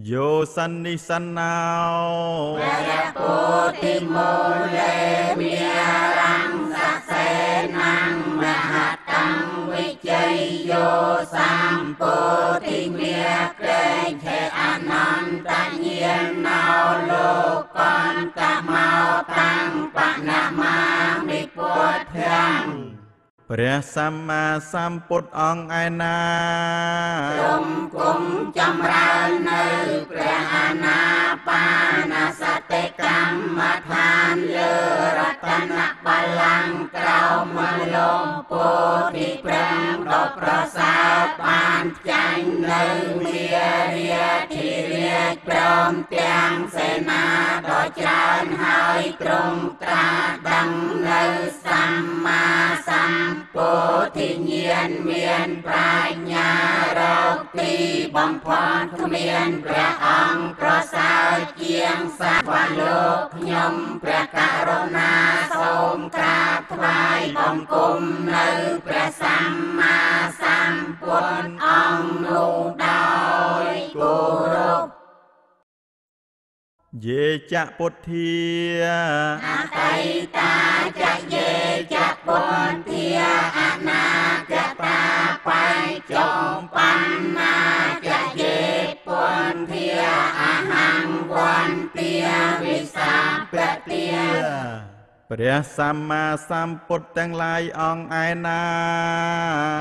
โยสันนิสันนาว พระโพธิมูเลเมียรังสักเสนังมหาตังวิจัยโยสัมโพธิเมียเกรงเทอนันตเยียนนาโลกอนตะเมาตังปะนามามิปุถยัง ព្រះសម្មាសម្ពុទ្ធអង្គឯណា ទ្រង់គង់ចម្រើននៅព្រះអានាបានសតិកម្មដ្ឋានលើរតនបល្ល័ង្កក្រោមមលំពោធិព្រឹងដ៏ប្រសើរបានចាញ់នៅមារាធិរាជព្រមទាំងសេនាដ៏ច្រើនហើយទ្រង់ត្រាស់ដឹងនៅសម្មាសម្ពុទ្ធិញ្ញាណមានប្រាជ្ញារកទីបំផុតគ្មានព្រះអង្គប្រសើរជាងសត្វលោកខ្ញុំព្រះករុណាសូមក្រាបថ្វាយបង្គំនៅព្រះសម្មាសម្ពុទ្ធអង្គនោះដោយគោរព យេចពុទ្ធា អតីតាចយេចពុទ្ធាអនាគតាបច្ចុប្បន្នាចយេពុទ្ធាអហង្វន្ទាវិសាបទា ព្រះសម្មាសម្ពុទ្ធទាំងឡាយអង្គឯណា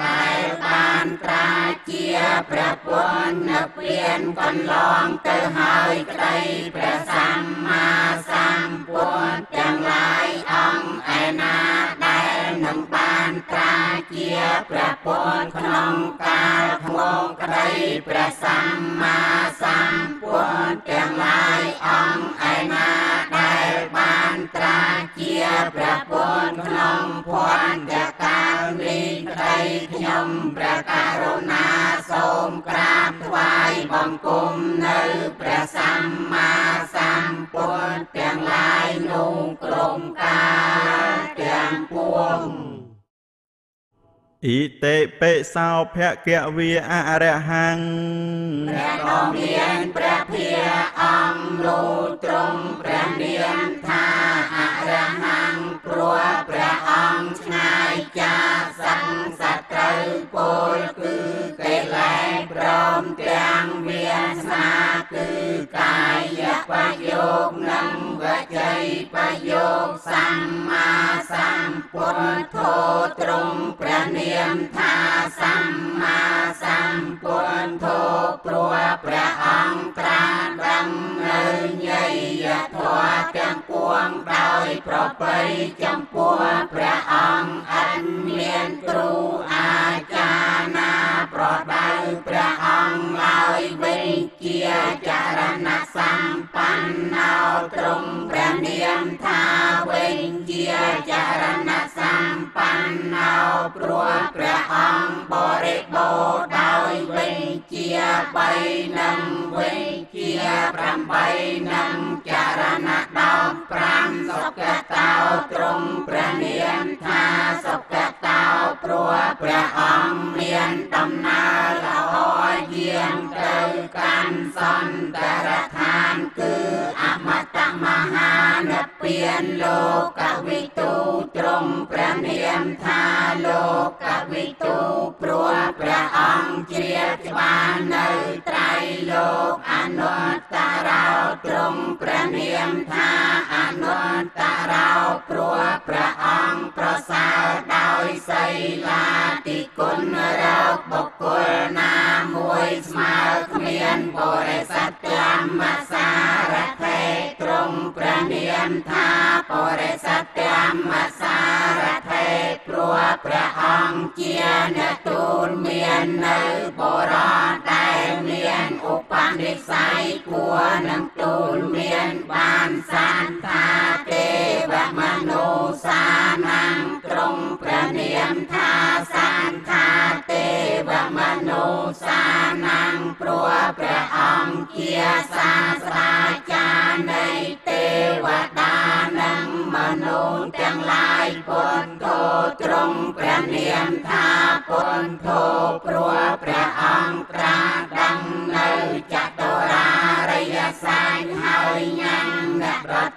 ដែលបានត្រាជាព្រះពុទ្ធនិព្វានកន្លងទៅហើយក្តីព្រះសម្មាសម្ពុទ្ធទាំងឡាយអង្គឯណាដែលនឹងបានត្រាជាព្រះពុទ្ធក្នុងកាលថ្មងក្តីព្រះសម្មាសម្ពុទ្ធទាំងឡាយអង្គឯណាដែលបានត្រាជាព្រះពុទ្ធក្នុងភន្តកាលនេះក្តីខ្ញុំព្រះករុណាសូមក្រាបថ្វាយបង្គំនៅព្រះសម្មាសម្ពុទ្ធទាំងឡាយនោះក្រុមកាលទាំងពួង ឥតិពិសោភគវាអរហង្គ ព្រះដ៏មានព្រះភាអង្គនោះទ្រង់ព្រះនាមថាអរហង្គព្រោះព្រះអង្គឆ្ងាយចាកសង្សត្រូវពលគឺកិលេសព្រមទាំងវាសនាគឺកាយប្រយោគនិងវចីប្រយោគសម្មាសម្ពុទ្ធោទ្រង់ព្រះនាមថាសម្មាសម្ពុទ្ធោព្រោះព្រះអង្គត្រាស់ដឹងនៅញយធម៌ទាំងពួងដោយប្រពៃចំពោះព្រះអង្គអត់មានគ្រូអាចារ្យណាប្រដៅព្រះអង្គឡើយវិញជាចរណសម្បណ្ណោទ្រង់ព្រះនាមថាវិញជាចរណសម្បណ្ណោព្រោះព្រះអង្គបរិបូរណ៍ដោយវិញជា3និងវិញជា8និងចរណ15សុគតោទ្រង់ព្រះនាមថាសុគតោព្រោះព្រះអង្គមានដំណើរល្អយាងទៅកាន់សន្តរឋានគឺអមតមហានិព្វានលោកវិទូទ្រង់ព្រះនាមថាលោកវិទូព្រោះព្រះអង្គជ្រាបច្បាស់នៅត្រៃលោកអនុត្តរោទ្រង់ព្រះនាមថាអនុត្តរោព្រោះព្រះអង្គប្រសើរដោយសីលាទិគុណរកបុគ្គលណាមួយស្មើគ្មានបរិស័ទមសារថេទ្រង់ព្រះនាមថាបរិស័ទមសារថេព្រោះព្រះអង្គជាអ្នកទូលមាននៅបរោះដែលមានឧបនិស្ស័យគួរនឹងទូលមានបានសន្តាទេវមនុស្សានាងទ្រង់ព្រះនាមថាសន្តាទេវមនុស្សានាងព្រោះព្រះអង្គជាសាស្ត្រាចារ្យនៃទេវតានិងមនុស្សទាំងឡាយពុទ្ធោទ្រង់ព្រះនាមថាពុទ្ធោព្រោះព្រះអង្គត្រាស់ដឹងនៅចតុរា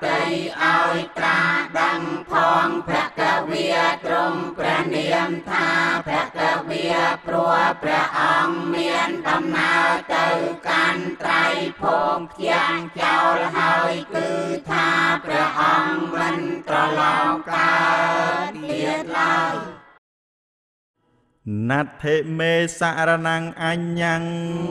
តីឲ្យត្រាដឹងផងភគវាទ្រង់ព្រះនាមថាភគវាព្រោះព្រះអង្គមានដំណើរទៅកាន់ត្រៃភពខ្យ៉ាងចោលហើយគឺថាព្រះអង្គមិនត្រឡប់កើតទៀតឡើយណដ្ឋិមេសារណង្អញ្ញੰ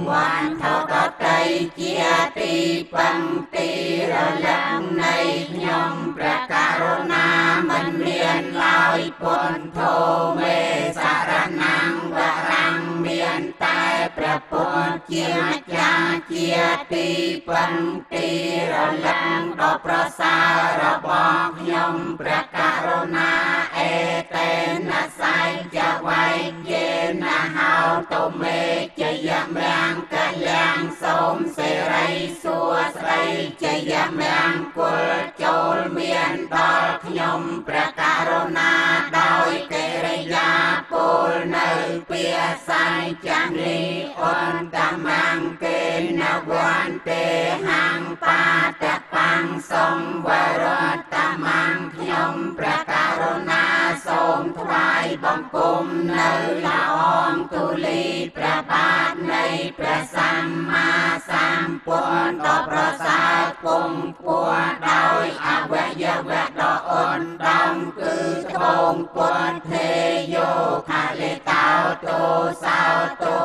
វន្ធកតីជាទីពឹងទីរលឹកនៃខ្ញុំព្រះករុណាមិនមានឡើយពុទ្ធោមេសារណង្វរੰមានតែព្រះពុទ្ធជាម្ចាស់ជាទីពឹងទីរលឹកដ៏ប្រសើររបស់ខ្ញុំព្រះករុណាអេតេនសៃចវៃយេនហោតុមេជយមង្គលាំងសូមសេរីសួស្តីជយមង្គលចូលមានដល់ខ្ញុំព្រះករុណាដោយកិរិយាពលនៅពាសញ្ចលីអន្តមង្គេនវន្ទេហាំងបាតបាំងសូមវរតមង្គខ្ញុំព្រះករុណាសូមថ្វាយបង្គំនៅល្អងទូលីព្រះបាទនៃព្រះសម្មាសម្ពុទ្ធដ៏ប្រសើរគង់ខ្ពស់ដោយអវយវៈដ៏អណ្ដំគឺត្បូងពុទ្ធទេយោខាលិកោតោសោតោ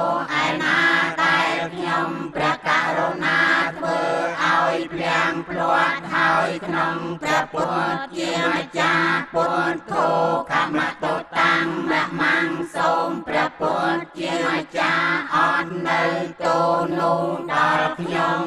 ឯណាដែលខ្ញុំព្រះករុណាធ្វើឲ្យភ្លាំងភ្លាត់ហើយក្នុងព្រះពុទ្ធជាម្ចាស់ពុទ្ធោកមតតាំងមមੰសូមព្រះពុទ្ធជាម្ចាស់អត់នៅទូនោះដល់ខ្ញុំ